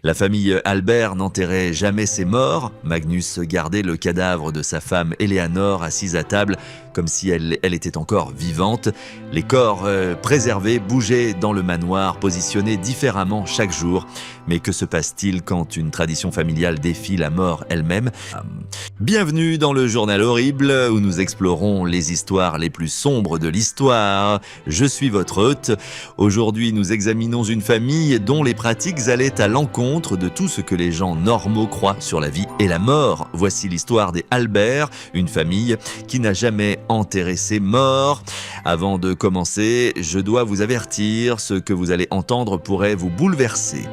La famille Albert n'enterrait jamais ses morts. Magnus gardait le cadavre de sa femme Eleanor assise à table comme si elle était encore vivante. Les corps préservés bougeaient dans le manoir, positionnés différemment chaque jour. Mais que se passe-t-il quand une tradition familiale défie la mort elle-même? Bienvenue dans le Journal Horrible, où nous explorons les histoires les plus sombres de l'histoire. Je suis votre hôte. Aujourd'hui, nous examinons une famille dont les pratiques allaient à l'encontre de tout ce que les gens normaux croient sur la vie et la mort. Voici l'histoire des Albert, une famille qui n'a jamais enterré ses morts. Avant de commencer, je dois vous avertir, ce que vous allez entendre pourrait vous bouleverser.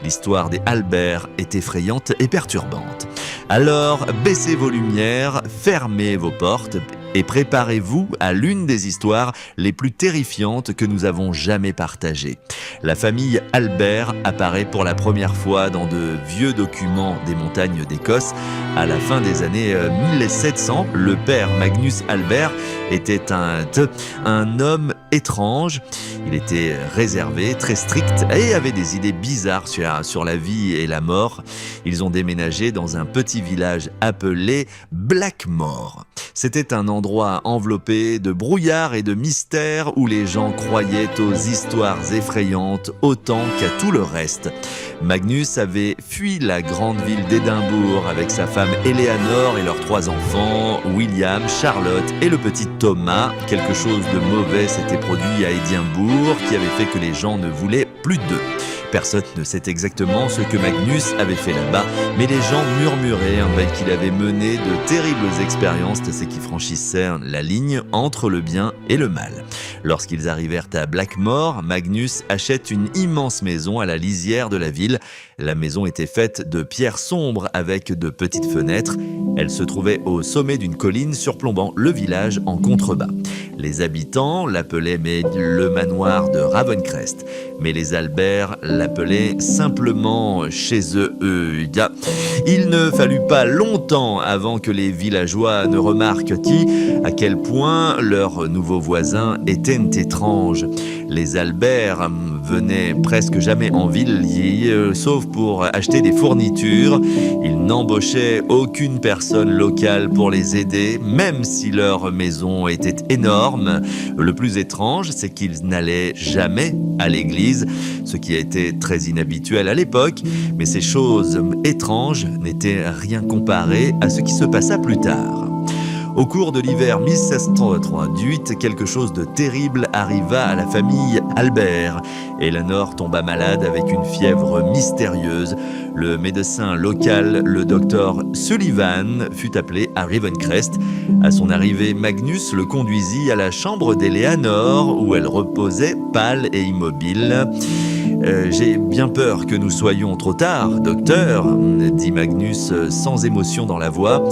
L'histoire des Albert est effrayante et perturbante. Alors, baissez vos lumières, fermez vos portes et préparez-vous à l'une des histoires les plus terrifiantes que nous avons jamais partagées. La famille Albert apparaît pour la première fois dans de vieux documents des montagnes d'Écosse. À la fin des années 1700, le père Magnus Albert était un homme étrange. Il était réservé, très strict et avait des idées bizarres sur la vie et la mort. Ils ont déménagé dans un petit village appelé Blackmore. C'était un endroit enveloppé de brouillard et de mystères où les gens croyaient aux histoires effrayantes autant qu'à tout le reste. Magnus avait fui la grande ville d'Édimbourg avec sa femme Eleanor et leurs 3 enfants, William, Charlotte et le petit Thomas. Quelque chose de mauvais s'était produit à Édimbourg qui avait fait que les gens ne voulaient plus d'eux. Personne ne sait exactement ce que Magnus avait fait là-bas, mais les gens murmuraient qu'il avait mené de terribles expériences, c'est qui franchissaient la ligne entre le bien et le mal. Lorsqu'ils arrivèrent à Blackmore, Magnus achète une immense maison à la lisière de la ville. La maison était faite de pierres sombres avec de petites fenêtres. Elle se trouvait au sommet d'une colline surplombant le village en contrebas. Les habitants l'appelaient le manoir de Ravencrest, mais les Albert l'appelaient simplement chez eux. Il ne fallut pas longtemps avant que les villageois ne remarquent à quel point leurs nouveaux voisins étaient étranges. Les Albert venaient presque jamais en ville, sauf pour acheter des fournitures. Ils n'embauchaient aucune personne locale pour les aider, même si leur maison était énorme. Le plus étrange, c'est qu'ils n'allaient jamais à l'église, ce qui a été très inhabituel à l'époque, mais ces choses étranges n'étaient rien comparé à ce qui se passa plus tard. Au cours de l'hiver 1638, quelque chose de terrible arriva à la famille Albert. Eleanor tomba malade avec une fièvre mystérieuse. Le médecin local, le docteur Sullivan, fut appelé à Ravencrest. À son arrivée, Magnus le conduisit à la chambre d'Eleanor, où elle reposait pâle et immobile. J'ai bien peur que nous soyons trop tard, docteur, dit Magnus sans émotion dans la voix.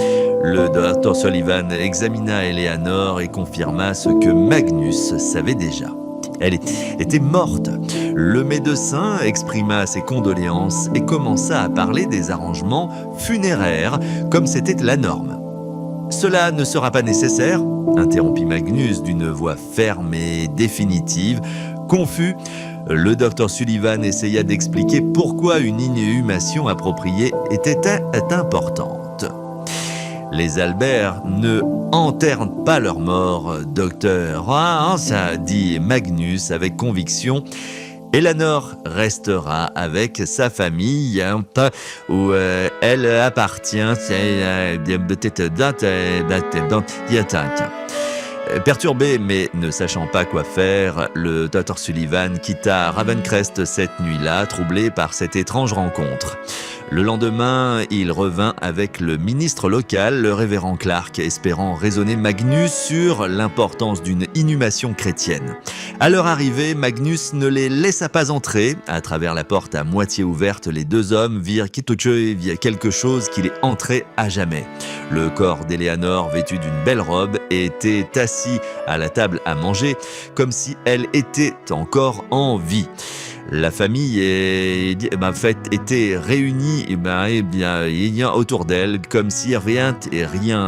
Le docteur Sullivan examina Eleanor et confirma ce que Magnus savait déjà. Elle était morte. Le médecin exprima ses condoléances et commença à parler des arrangements funéraires, comme c'était la norme. « Cela ne sera pas nécessaire », interrompit Magnus d'une voix ferme et définitive. Confus, le docteur Sullivan essaya d'expliquer pourquoi une inhumation appropriée était importante. Les Albert ne enterrent pas leurs morts, docteur. Ah, ça, dit Magnus avec conviction. Eleanor restera avec sa famille, où elle appartient. Perturbé mais ne sachant pas quoi faire, le docteur Sullivan quitta Ravencrest cette nuit-là, troublé par cette étrange rencontre. Le lendemain, il revint avec le ministre local, le révérend Clark, espérant raisonner Magnus sur l'importance d'une inhumation chrétienne. À leur arrivée, Magnus ne les laissa pas entrer. À travers la porte à moitié ouverte, les 2 hommes virent quelque chose qui les entrait à jamais. Le corps d'Eleanor, vêtu d'une belle robe, était assis à la table à manger, comme si elle était encore en vie. La famille était réunie autour d'elle, comme si rien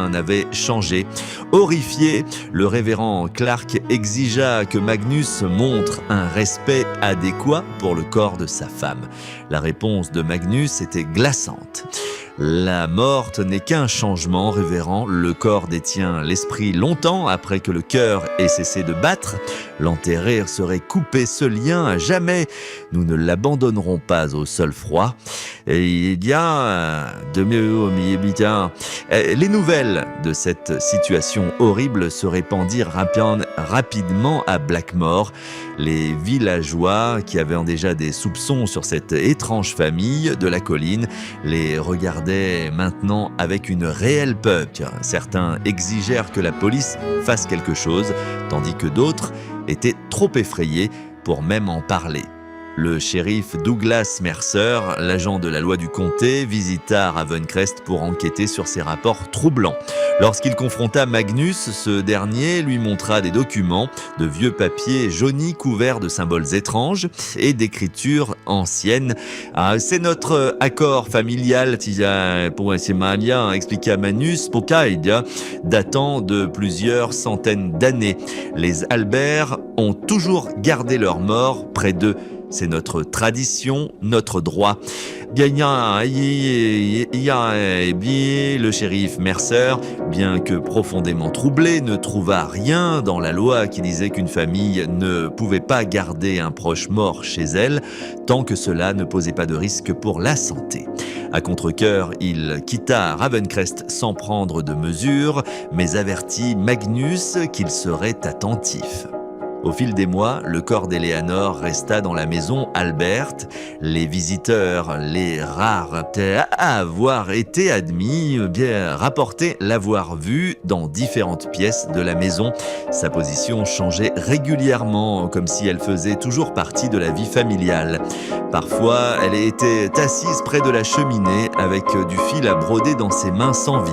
n'avait changé. Horrifié, le révérend Clark exigea que Magnus montre un respect adéquat pour le corps de sa femme. La réponse de Magnus était glaçante. La morte n'est qu'un changement, révérend. Le corps détient l'esprit longtemps après que le cœur ait cessé de battre. L'enterrer serait couper ce lien à jamais. Nous ne l'abandonnerons pas au sol froid. Et il y a les nouvelles de cette situation horrible se répandirent rapidement à Blackmore. Les villageois, qui avaient déjà des soupçons sur cette étrange famille de la colline, les regardaient maintenant avec une réelle peur. Certains exigèrent que la police fasse quelque chose, tandis que d'autres étaient trop effrayés pour même en parler. Le shérif Douglas Mercer, l'agent de la loi du comté, visita Ravencrest pour enquêter sur ces rapports troublants. Lorsqu'il confronta Magnus, ce dernier lui montra des documents, de vieux papiers jaunis couverts de symboles étranges et d'écritures anciennes. « Ah, c'est notre accord familial, expliqua Magnus, datant de plusieurs centaines d'années. Les Albert ont toujours gardé leurs morts près d'eux. C'est notre tradition, notre droit. » Le shérif Mercer, bien que profondément troublé, ne trouva rien dans la loi qui disait qu'une famille ne pouvait pas garder un proche mort chez elle tant que cela ne posait pas de risque pour la santé. À contre-cœur, il quitta Ravencrest sans prendre de mesures, mais avertit Magnus qu'il serait attentif. Au fil des mois, le corps d'Eleanor resta dans la maison Albert. Les visiteurs, les rares à avoir été admis, rapportaient l'avoir vue dans différentes pièces de la maison. Sa position changeait régulièrement, comme si elle faisait toujours partie de la vie familiale. Parfois, elle était assise près de la cheminée avec du fil à broder dans ses mains sans vie.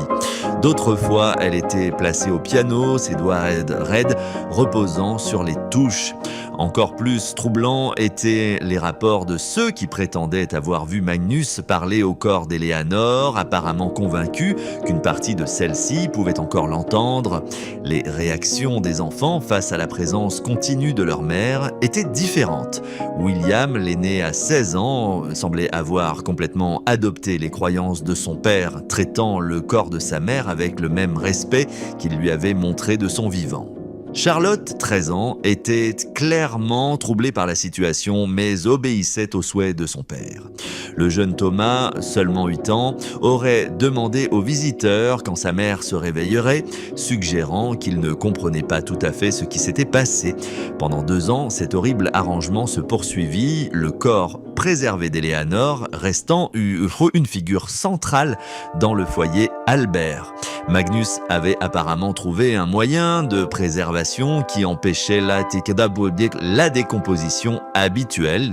D'autres fois, elle était placée au piano, ses doigts raides reposant sur les touches. Encore plus troublants étaient les rapports de ceux qui prétendaient avoir vu Magnus parler au corps d'Eleanor, apparemment convaincus qu'une partie de celle-ci pouvait encore l'entendre. Les réactions des enfants face à la présence continue de leur mère étaient différentes. William, l'aîné à 16 ans, semblait avoir complètement adopté les croyances de son père, traitant le corps de sa mère avec le même respect qu'il lui avait montré de son vivant. Charlotte, 13 ans, était clairement troublée par la situation, mais obéissait aux souhaits de son père. Le jeune Thomas, seulement 8 ans, aurait demandé aux visiteurs quand sa mère se réveillerait, suggérant qu'il ne comprenait pas tout à fait ce qui s'était passé. Pendant 2 ans, cet horrible arrangement se poursuivit, le corps préservé d'Eleanor restant une figure centrale dans le foyer Albert. Magnus avait apparemment trouvé un moyen de préservation qui empêchait la décomposition habituelle,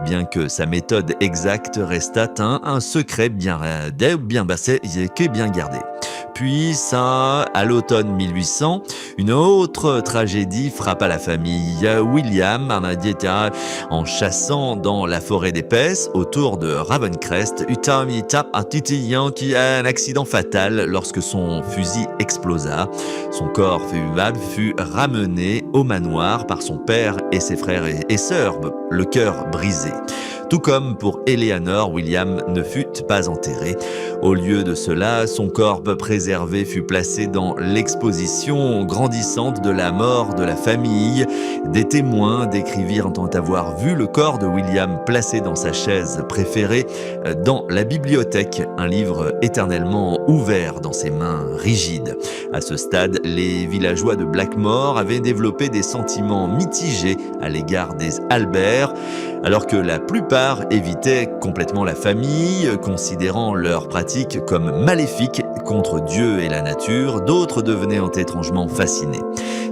bien que sa méthode exacte restât un secret bien gardé. Puis, à l'automne 1800, une autre tragédie frappa la famille. William, en chassant dans la forêt d'épaisse autour de Ravencrest, eut un accident fatal lorsque son fusil explosa. Son corps fut ramené au manoir par son père et ses frères et sœurs, le cœur brisé. Tout comme pour Eleanor, William ne fut pas enterré. Au lieu de cela, son corps préservé fut placé dans l'exposition grandissante de la mort de la famille. Des témoins décrivirent avoir vu le corps de William placé dans sa chaise préférée dans la bibliothèque, un livre éternellement ouvert dans ses mains rigides. À ce stade, les villageois de Blackmore avaient développé des sentiments mitigés à l'égard des Albert, alors que la plupart évitaient complètement la famille, considérant leurs pratiques comme maléfiques contre Dieu et la nature. D'autres devenaient étrangement fascinés.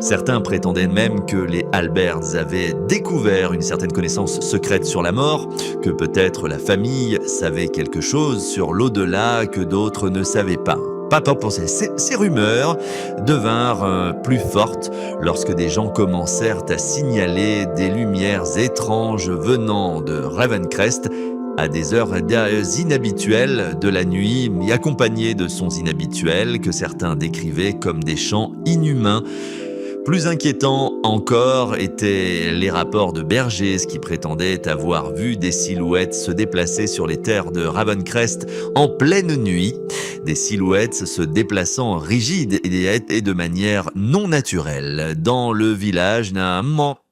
Certains prétendaient même que les Alberts avaient découvert une certaine connaissance secrète sur la mort, que peut-être la famille savait quelque chose sur l'au-delà que d'autres ne savaient pas. pas penser. Ces rumeurs devinrent plus fortes lorsque des gens commencèrent à signaler des lumières étranges venant de Ravencrest à des heures inhabituelles de la nuit, et accompagnées de sons inhabituels que certains décrivaient comme des chants inhumains. Plus inquiétants encore étaient les rapports de bergers qui prétendaient avoir vu des silhouettes se déplacer sur les terres de Ravencrest en pleine nuit, des silhouettes se déplaçant rigides et de manière non naturelle. Dans le village,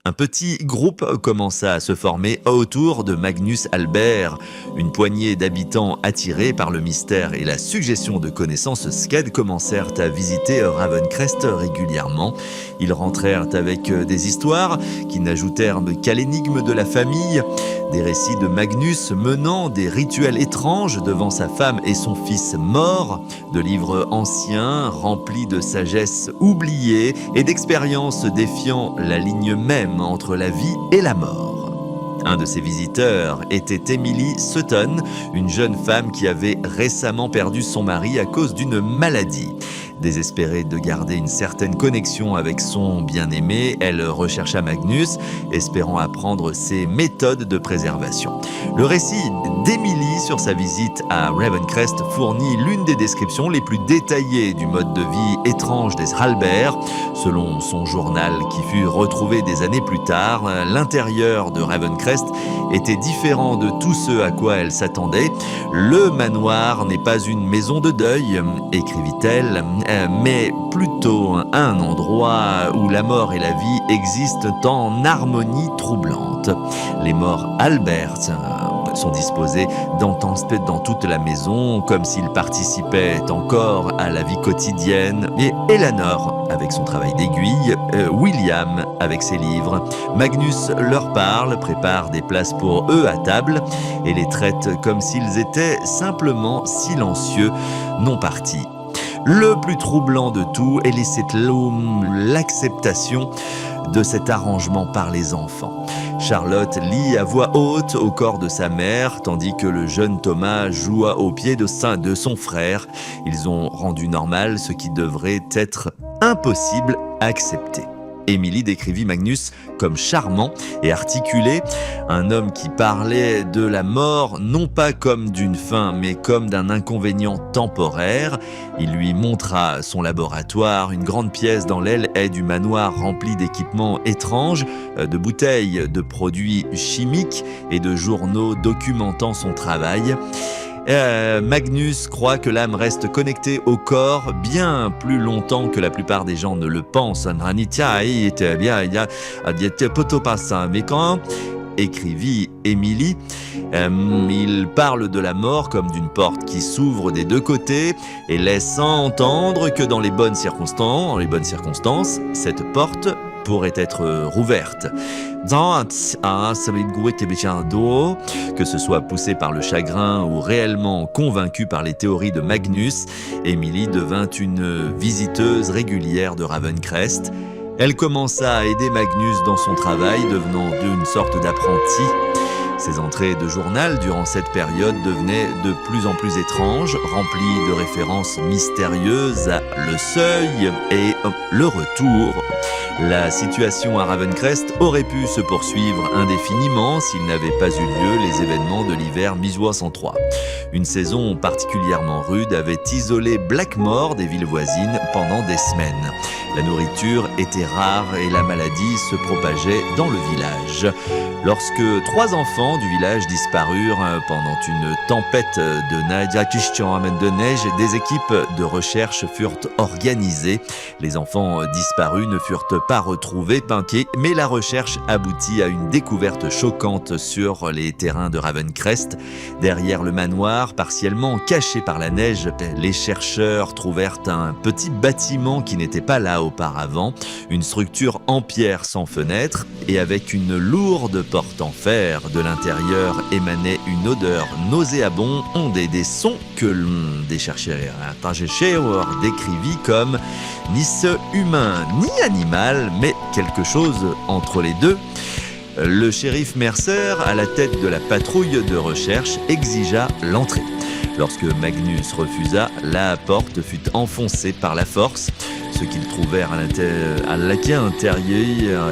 un petit groupe commença à se former autour de Magnus Albert. Une poignée d'habitants attirés par le mystère et la suggestion de connaissances Sked commencèrent à visiter Ravencrest régulièrement. Ils rentrèrent avec des histoires qui n'ajoutèrent qu'à l'énigme de la famille, des récits de Magnus menant des rituels étranges devant sa femme et son fils morts, de livres anciens remplis de sagesse oubliée et d'expériences défiant la ligne même entre la vie et la mort. Un de ces visiteurs était Emily Sutton, une jeune femme qui avait récemment perdu son mari à cause d'une maladie. Désespérée de garder une certaine connexion avec son bien-aimé, elle rechercha Magnus, espérant apprendre ses méthodes de préservation. Le récit d'Emily sur sa visite à Ravencrest fournit l'une des descriptions les plus détaillées du mode de vie étrange des Albert. Selon son journal qui fut retrouvé des années plus tard, l'intérieur de Ravencrest était différent de tout ce à quoi elle s'attendait. « Le manoir n'est pas une maison de deuil », écrivit-elle, mais plutôt un endroit où la mort et la vie existent en harmonie troublante. Les morts Albert sont disposés dans toute la maison, comme s'ils participaient encore à la vie quotidienne, et Eleanor avec son travail d'aiguille, William avec ses livres. Magnus leur parle, prépare des places pour eux à table et les traite comme s'ils étaient simplement silencieux, non partis. Le plus troublant de tout est l'acceptation de cet arrangement par les enfants. Charlotte lit à voix haute au corps de sa mère, tandis que le jeune Thomas joue au pied de son frère. Ils ont rendu normal ce qui devrait être impossible à accepter. Emily décrivit Magnus comme charmant et articulé, un homme qui parlait de la mort non pas comme d'une fin mais comme d'un inconvénient temporaire. Il lui montra son laboratoire, une grande pièce dans l'aile est du manoir remplie d'équipements étranges, de bouteilles de produits chimiques et de journaux documentant son travail. Magnus croit que l'âme reste connectée au corps bien plus longtemps que la plupart des gens ne le pensent. Mais quand écrivit Emily, il parle de la mort comme d'une porte qui s'ouvre des deux côtés et laissant entendre que dans les bonnes circonstances, cette porte pourrait être rouverte. Que ce soit poussé par le chagrin ou réellement convaincu par les théories de Magnus, Emily devint une visiteuse régulière de Ravencrest. Elle commença à aider Magnus dans son travail, devenant une sorte d'apprenti. Ses entrées de journal durant cette période devenaient de plus en plus étranges, remplies de références mystérieuses à Le Seuil et Le Retour. La situation à Ravencrest aurait pu se poursuivre indéfiniment s'il n'avait pas eu lieu les événements de l'hiver 1803. Une saison particulièrement rude avait isolé Blackmore des villes voisines pendant des semaines. La nourriture était rare et la maladie se propageait dans le village. Lorsque 3 enfants du village disparurent pendant une tempête de neige, des équipes de recherche furent organisées. Les enfants disparus ne furent pas retrouvés, mais la recherche aboutit à une découverte choquante sur les terrains de Ravencrest. Derrière le manoir, partiellement caché par la neige, les chercheurs trouvèrent un petit bâtiment qui n'était pas là auparavant, une structure en pierre sans fenêtre et avec une lourde porte en fer. De l'intérieur émanait une odeur nauséabonde et des sons que des chercheurs décrivit comme ni ce humain ni animal, mais quelque chose entre les deux. Le shérif Mercer, à la tête de la patrouille de recherche, exigea l'entrée. Lorsque Magnus refusa, la porte fut enfoncée par la force. Ce qu'ils trouvèrent à l'intérieur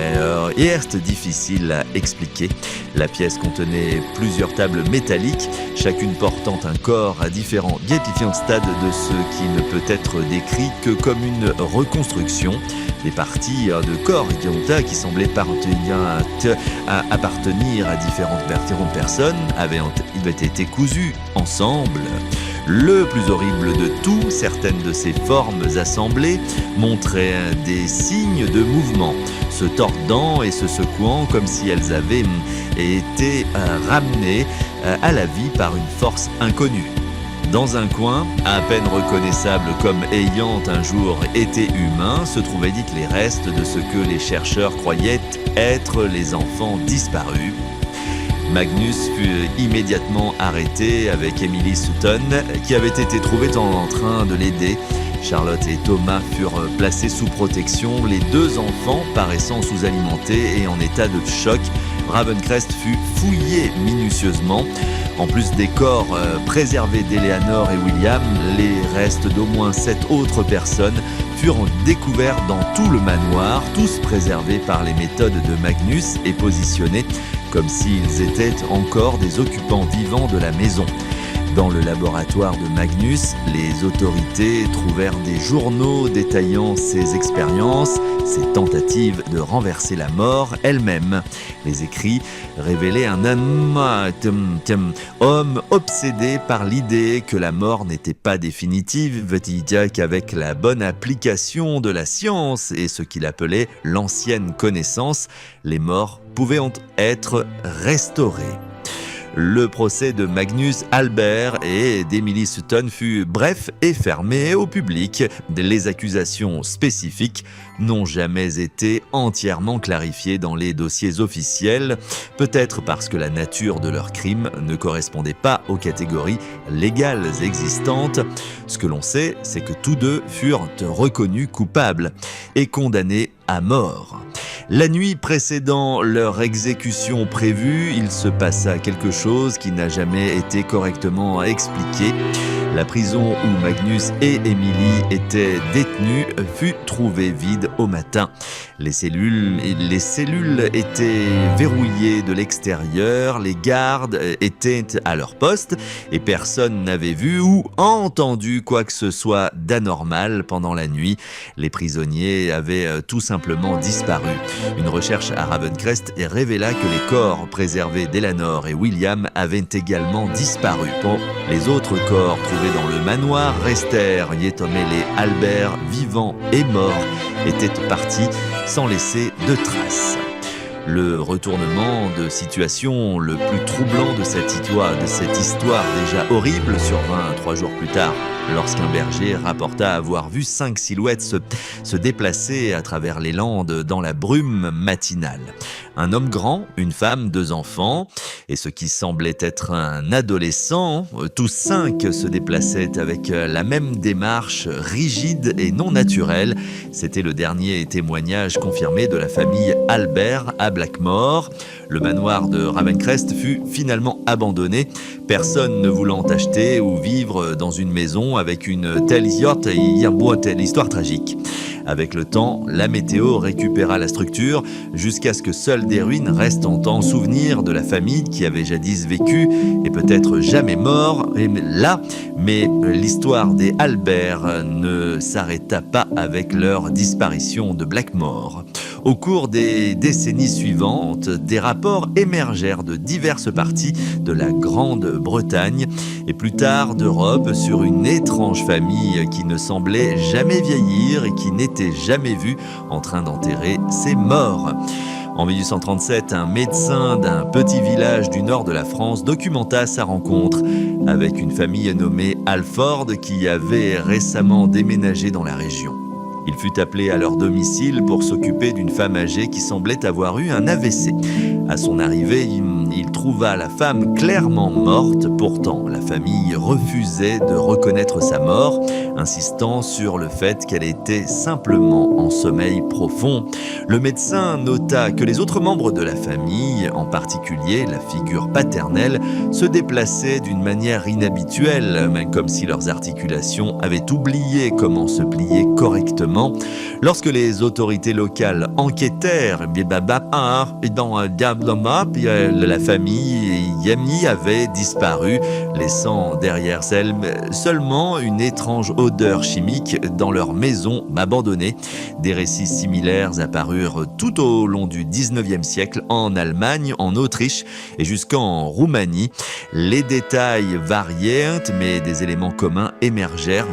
est difficile à expliquer. La pièce contenait plusieurs tables métalliques, chacune portant un corps à différents stades de ce qui ne peut être décrit que comme une reconstruction. Des parties de corps qui semblaient appartenir à différentes personnes avaient été cousues ensemble. Le plus horrible de tout, certaines de ces formes assemblées montraient des signes de mouvement, se tordant et se secouant comme si elles avaient été ramenées à la vie par une force inconnue. Dans un coin, à peine reconnaissable comme ayant un jour été humain, se trouvaient les restes de ce que les chercheurs croyaient être les enfants disparus. Magnus fut immédiatement arrêté avec Emily Sutton, qui avait été trouvée en train de l'aider. Charlotte et Thomas furent placés sous protection, les deux enfants paraissant sous-alimentés et en état de choc. Ravencrest fut fouillé minutieusement. En plus des corps préservés d'Eleanor et William, les restes d'au moins 7 autres personnes furent découverts dans tout le manoir, tous préservés par les méthodes de Magnus et positionnés comme s'ils étaient encore des occupants vivants de la maison. Dans le laboratoire de Magnus, les autorités trouvèrent des journaux détaillant ses expériences, ses tentatives de renverser la mort elle-même. Les écrits révélaient un homme obsédé par l'idée que la mort n'était pas définitive, qu'avec la bonne application de la science et ce qu'il appelait l'ancienne connaissance, les morts pouvaient être restaurées. Le procès de Magnus Albert et d'Emily Sutton fut bref et fermé au public. Les accusations spécifiques n'ont jamais été entièrement clarifiées dans les dossiers officiels, peut-être parce que la nature de leurs crimes ne correspondait pas aux catégories légales existantes. Ce que l'on sait, c'est que tous deux furent reconnus coupables et condamnés à mort. La nuit précédant leur exécution prévue, il se passa quelque chose qui n'a jamais été correctement expliqué. La prison où Magnus et Emily étaient détenus fut trouvée vide au matin. Les cellules étaient verrouillées de l'extérieur, les gardes étaient à leur poste et personne n'avait vu ou entendu quoi que ce soit d'anormal pendant la nuit. Les prisonniers avaient tout simplement disparu. Une recherche à Ravencrest révéla que les corps préservés d'Eleanor et William avaient également disparu. Bon, les autres corps trouvés dans le manoir restèrent. Les Albert, vivants et morts, étaient partis sans laisser de traces. Le retournement de situation le plus troublant de cette histoire déjà horrible survint 3 jours plus tard, lorsqu'un berger rapporta avoir vu 5 silhouettes se déplacer à travers les landes dans la brume matinale. Un homme grand, une femme, 2 enfants, et ce qui semblait être un adolescent, tous 5 se déplaçaient avec la même démarche rigide et non naturelle. C'était le dernier témoignage confirmé de la famille Albert à Blackmore. Le manoir de Ravencrest fut finalement abandonné, personne ne voulant acheter ou vivre dans une maison avec une telle histoire tragique. Avec le temps, la météo récupéra la structure jusqu'à ce que seules des ruines restent en souvenir de la famille qui avait jadis vécu et peut-être jamais mort. Mais l'histoire des Albert ne s'arrêta pas avec leur disparition de Blackmore. Au cours des décennies suivantes, des rapports émergèrent de diverses parties de la Grande-Bretagne et plus tard d'Europe sur une étrange famille qui ne semblait jamais vieillir et qui n'était jamais vue en train d'enterrer ses morts. En 1837, un médecin d'un petit village du nord de la France documenta sa rencontre avec une famille nommée Alford qui avait récemment déménagé dans la région. Il fut appelé à leur domicile pour s'occuper d'une femme âgée qui semblait avoir eu un AVC. À son arrivée, il trouva la femme clairement morte. Pourtant, la famille refusait de reconnaître sa mort, insistant sur le fait qu'elle était simplement en sommeil profond. Le médecin nota que les autres membres de la famille, en particulier la figure paternelle, se déplaçaient d'une manière inhabituelle, même comme si leurs articulations avaient oublié comment se plier correctement. Lorsque les autorités locales enquêtèrent, dans la famille Yemi avait disparu, laissant derrière elle seulement une étrange odeur chimique dans leur maison abandonnée. Des récits similaires apparurent tout au long du 19e siècle en Allemagne, en Autriche et jusqu'en Roumanie. Les détails variaient, mais des éléments communs émergèrent.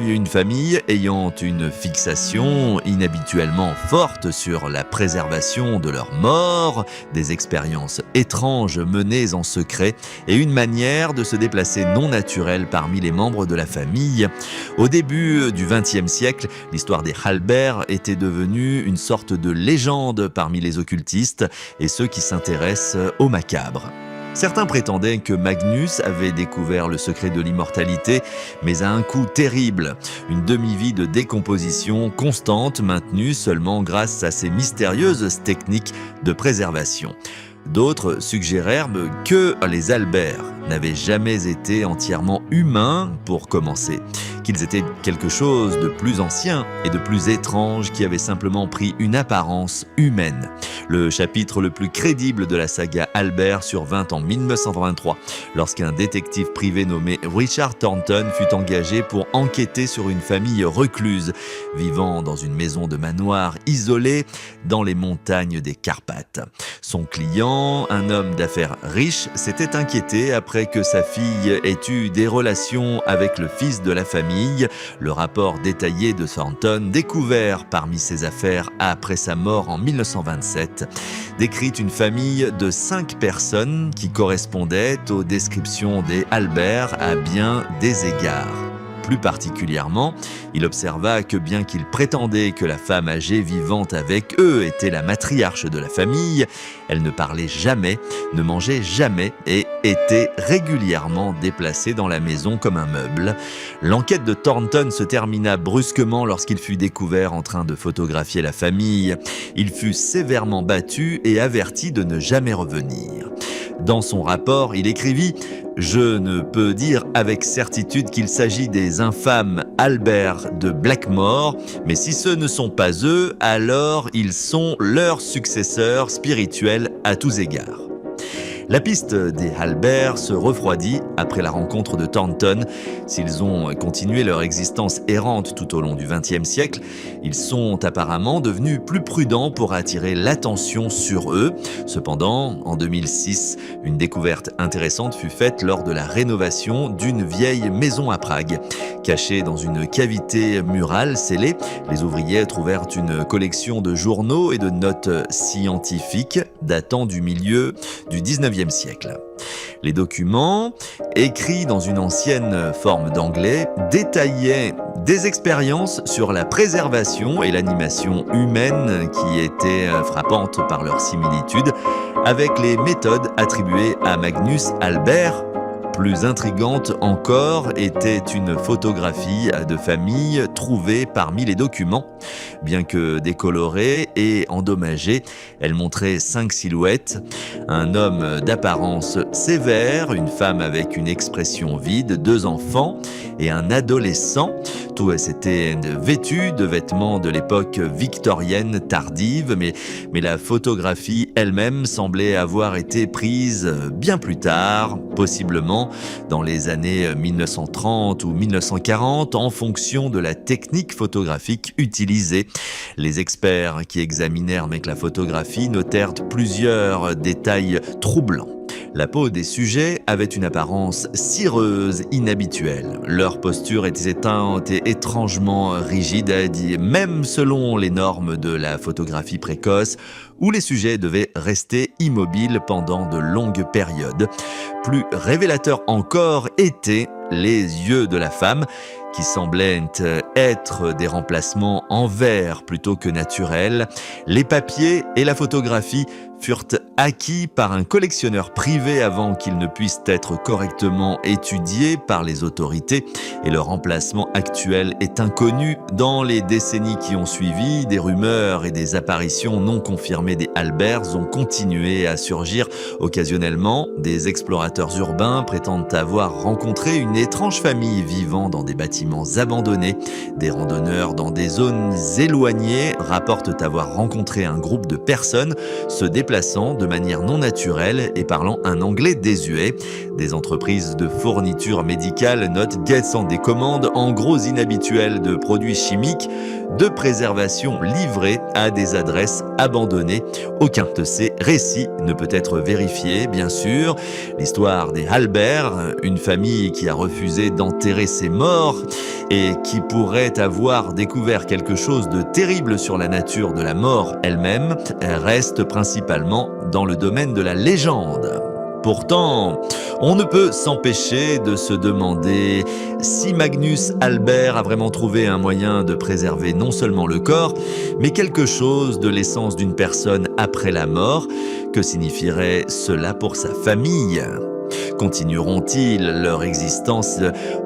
Une famille ayant une fixation inhabituellement forte sur la préservation de leurs morts, des expériences étranges menées en secret et une manière de se déplacer non naturelle parmi les membres de la famille. Au début du XXe siècle, l'histoire des Halbert était devenue une sorte de légende parmi les occultistes et ceux qui s'intéressent au macabre. Certains prétendaient que Magnus avait découvert le secret de l'immortalité, mais à un coût terrible, une demi-vie de décomposition constante maintenue seulement grâce à ses mystérieuses techniques de préservation. D'autres suggérèrent que les Halbert n'avaient jamais été entièrement humains pour commencer, qu'ils étaient quelque chose de plus ancien et de plus étrange qui avait simplement pris une apparence humaine. Le chapitre le plus crédible de la saga Halbert survint en 1923, lorsqu'un détective privé nommé Richard Thornton fut engagé pour enquêter sur une famille recluse, vivant dans une maison de manoir isolée dans les montagnes des Carpates. Son client, un homme d'affaires riche, s'était inquiété après que sa fille ait eu des relations avec le fils de la famille. Le rapport détaillé de Thornton, découvert parmi ses affaires après sa mort en 1927, décrit une famille de 5 personnes qui correspondaient aux descriptions des Halbert à bien des égards. Plus particulièrement, il observa que bien qu'il prétendait que la femme âgée vivant avec eux était la matriarche de la famille, elle ne parlait jamais, ne mangeait jamais et était régulièrement déplacée dans la maison comme un meuble. L'enquête de Thornton se termina brusquement lorsqu'il fut découvert en train de photographier la famille. Il fut sévèrement battu et averti de ne jamais revenir. Dans son rapport, il écrivit « Je ne peux dire avec certitude qu'il s'agit des infâmes Halbert de Blackmore, mais si ce ne sont pas eux, alors ils sont leurs successeurs spirituels à tous égards. » La piste des Halbert se refroidit après la rencontre de Thornton. S'ils ont continué leur existence errante tout au long du XXe siècle, ils sont apparemment devenus plus prudents pour attirer l'attention sur eux. Cependant, en 2006, une découverte intéressante fut faite lors de la rénovation d'une vieille maison à Prague. Cachée dans une cavité murale scellée, les ouvriers trouvèrent une collection de journaux et de notes scientifiques datant du milieu du 19e siècle. Les documents, écrits dans une ancienne forme d'anglais, détaillaient des expériences sur la préservation et l'animation humaine qui étaient frappantes par leur similitude avec les méthodes attribuées à Magnus Halbert. Plus intrigante encore était une photographie de famille trouvée parmi les documents. Bien que décolorée et endommagée, elle montrait 5 silhouettes. Un homme d'apparence sévère, une femme avec une expression vide, 2 enfants et un adolescent. Tous étaient vêtus de vêtements de l'époque victorienne tardive, mais la photographie elle-même semblait avoir été prise bien plus tard, possiblement dans les années 1930 ou 1940, en fonction de la technique photographique utilisée. Les experts qui examinèrent la photographie notèrent plusieurs détails troublants. La peau des sujets avait une apparence cireuse inhabituelle. Leur posture était éteinte et étrangement rigide, même selon les normes de la photographie précoce, où les sujets devaient rester immobiles pendant de longues périodes. Plus révélateur encore étaient les yeux de la femme, qui semblaient être des remplacements en verre plutôt que naturels. Les papiers et la photographie furent acquis par un collectionneur privé avant qu'ils ne puissent être correctement étudiés par les autorités, et leur emplacement actuel est inconnu. Dans les décennies qui ont suivi, des rumeurs et des apparitions non confirmées des Halberts ont continué à surgir occasionnellement. Des explorateurs urbains prétendent avoir rencontré une étrange famille vivant dans des bâtiments abandonnés. Des randonneurs dans des zones éloignées rapportent avoir rencontré un groupe de personnes se déplaçant de manière non naturelle et parlant un anglais désuet. Des entreprises de fourniture médicale notent guettant des commandes en gros inhabituelles de produits chimiques de préservation livrés à des adresses abandonnées. Aucun de ces récits ne peut être vérifié, bien sûr. L'histoire des Halberts, une famille qui a refusé d'enterrer ses morts et qui pourrait avoir découvert quelque chose de terrible sur la nature de la mort elle-même, reste principalement dans le domaine de la légende. Pourtant, on ne peut s'empêcher de se demander si Magnus Halbert a vraiment trouvé un moyen de préserver non seulement le corps, mais quelque chose de l'essence d'une personne après la mort. Que signifierait cela pour sa famille ? Continueront-ils leur existence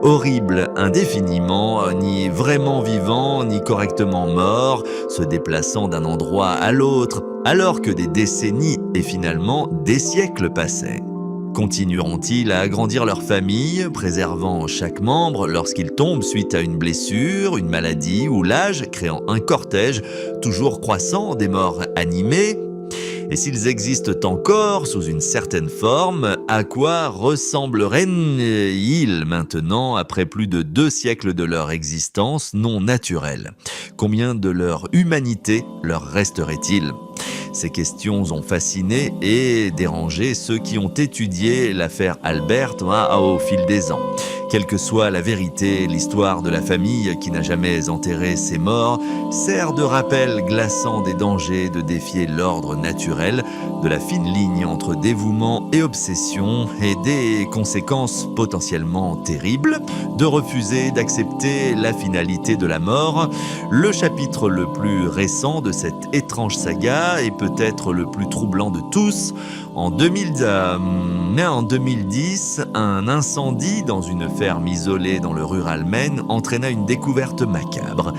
horrible indéfiniment, ni vraiment vivants, ni correctement morts, se déplaçant d'un endroit à l'autre, alors que des décennies et finalement des siècles passaient ? Continueront-ils à agrandir leur famille, préservant chaque membre lorsqu'il tombe suite à une blessure, une maladie ou l'âge, créant un cortège toujours croissant des morts animés ? Et s'ils existent encore sous une certaine forme, à quoi ressembleraient-ils maintenant après plus de 2 siècles de leur existence non naturelle ? Combien de leur humanité leur resterait-il ? Ces questions ont fasciné et dérangé ceux qui ont étudié l'affaire Halbert au fil des ans. Quelle que soit la vérité, l'histoire de la famille qui n'a jamais enterré ses morts sert de rappel glaçant des dangers de défier l'ordre naturel, de la fine ligne entre dévouement et obsession et des conséquences potentiellement terribles, de refuser d'accepter la finalité de la mort. Le chapitre le plus récent de cette étrange saga est peut-être le plus troublant de tous. En 2010, un incendie dans une ferme isolée dans le rural Maine entraîna une découverte macabre.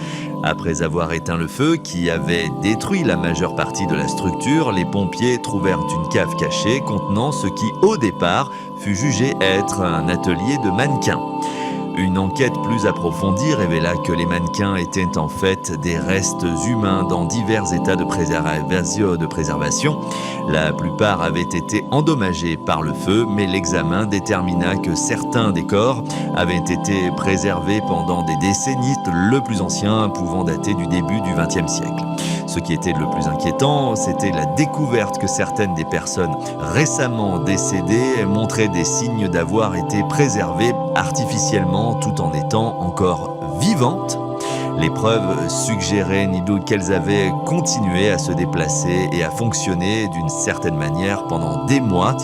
Après avoir éteint le feu qui avait détruit la majeure partie de la structure, les pompiers trouvèrent une cave cachée contenant ce qui, au départ, fut jugé être un atelier de mannequins. Une enquête plus approfondie révéla que les mannequins étaient en fait des restes humains dans divers états de préservation. La plupart avaient été endommagés par le feu, mais l'examen détermina que certains des corps avaient été préservés pendant des décennies, le plus ancien pouvant dater du début du XXe siècle. Ce qui était le plus inquiétant, c'était la découverte que certaines des personnes récemment décédées montraient des signes d'avoir été préservées artificiellement tout en étant encore vivantes. Les preuves suggéraient ni doute qu'elles avaient continué à se déplacer et à fonctionner d'une certaine manière pendant des mois,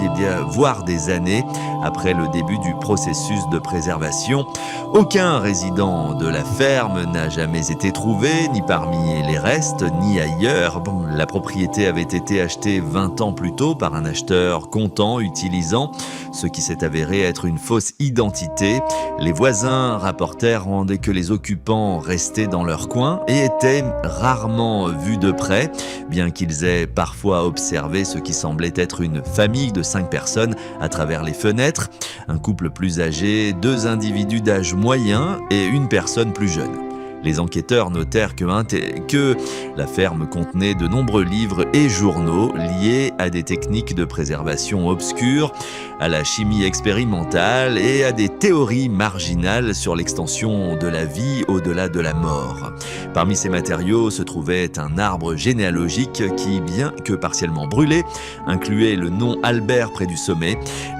voire des années, après le début du processus de préservation. Aucun résident de la ferme n'a jamais été trouvé, ni parmi les restes, ni ailleurs. La propriété avait été achetée 20 ans plus tôt par un acheteur comptant, utilisant ce qui s'est avéré être une fausse identité. Les voisins rapportèrent que les occupants restaient dans leur coin et étaient rarement vus de près, bien qu'ils aient parfois observé ce qui semblait être une famille de 5 personnes à travers les fenêtres, un couple plus âgé, 2 individus d'âge moyen et une personne plus jeune. Les enquêteurs notèrent que la ferme contenait de nombreux livres et journaux liés à des techniques de préservation obscures, à la chimie expérimentale et à des théories marginales sur l'extension de la vie au-delà de la mort. Parmi ces matériaux se trouvait un arbre généalogique qui, bien que partiellement brûlé, incluait le nom Halbert près du sommet.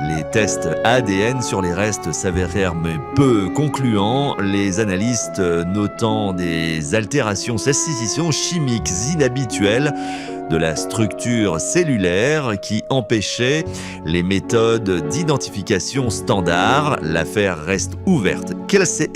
Les tests ADN sur les restes s'avérèrent peu concluants, les analystes notant des altérations chimiques inhabituelles. de la structure cellulaire qui empêchait les méthodes d'identification standard. L'affaire reste ouverte. Classé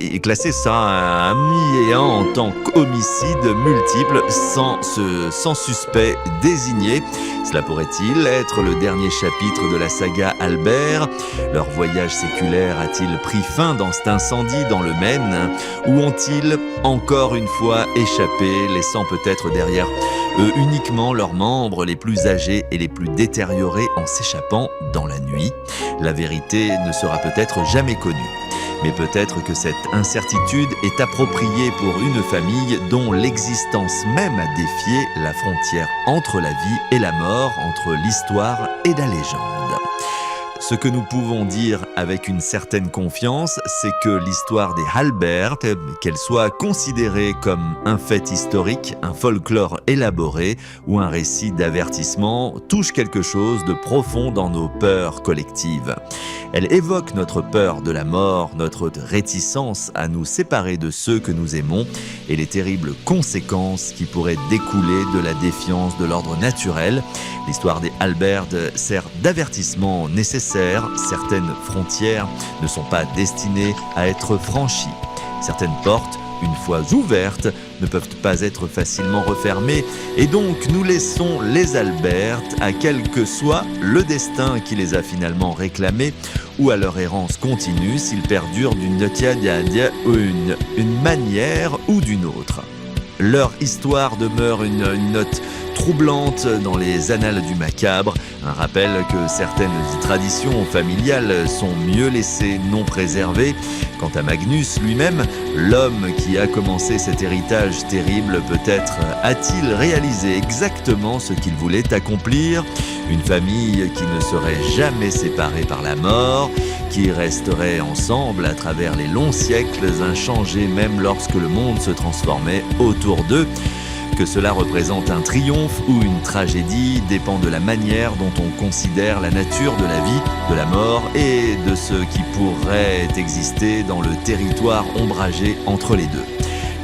ça à mi-1 en tant qu'homicide multiple sans suspect désigné. Cela pourrait-il être le dernier chapitre de la saga Albert? Leur voyage séculaire a-t-il pris fin dans cet incendie dans le Maine? Ou ont-ils encore une fois échappé, laissant peut-être derrière eux uniquement leurs membres les plus âgés et les plus détériorés en s'échappant dans la nuit? La vérité ne sera peut-être jamais connue. Mais peut-être que cette incertitude est appropriée pour une famille dont l'existence même a défié la frontière entre la vie et la mort, entre l'histoire et la légende. Ce que nous pouvons dire avec une certaine confiance, c'est que l'histoire des Albert, qu'elle soit considérée comme un fait historique, un folklore élaboré ou un récit d'avertissement, touche quelque chose de profond dans nos peurs collectives. Elle évoque notre peur de la mort, notre réticence à nous séparer de ceux que nous aimons et les terribles conséquences qui pourraient découler de la défiance de l'ordre naturel. L'histoire des Albert sert d'avertissement nécessaire. Certaines frontières ne sont pas destinées à être franchies. Certaines portes, une fois ouvertes, ne peuvent pas être facilement refermées. Et donc, nous laissons les Albert à quel que soit le destin qui les a finalement réclamés ou à leur errance continue s'ils perdurent une manière ou d'une autre. Leur histoire demeure une note troublante dans les annales du macabre, un rappel que certaines traditions familiales sont mieux laissées non préservées. Quant à Magnus lui-même, l'homme qui a commencé cet héritage terrible, peut-être a-t-il réalisé exactement ce qu'il voulait accomplir? Une famille qui ne serait jamais séparée par la mort, qui resterait ensemble à travers les longs siècles, inchangés même lorsque le monde se transformait autour d'eux. Que cela représente un triomphe ou une tragédie dépend de la manière dont on considère la nature de la vie, de la mort et de ce qui pourrait exister dans le territoire ombragé entre les deux.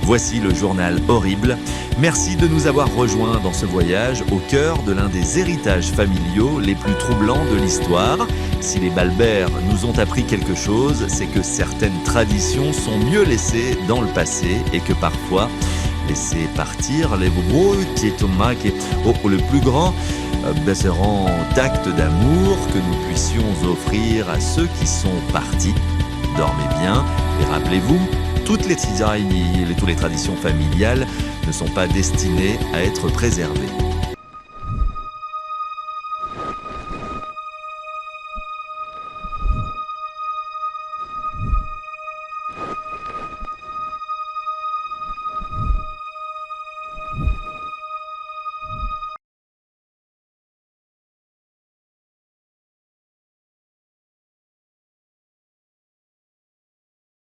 Voici le journal horrible. Merci de nous avoir rejoints dans ce voyage au cœur de l'un des héritages familiaux les plus troublants de l'histoire. Si les Balbert nous ont appris quelque chose, c'est que certaines traditions sont mieux laissées dans le passé et que parfois, laisser partir les bobos qui est le plus grand seront acte d'amour que nous puissions offrir à ceux qui sont partis. Dormez bien et rappelez-vous, toutes les traditions familiales ne sont pas destinées à être préservées.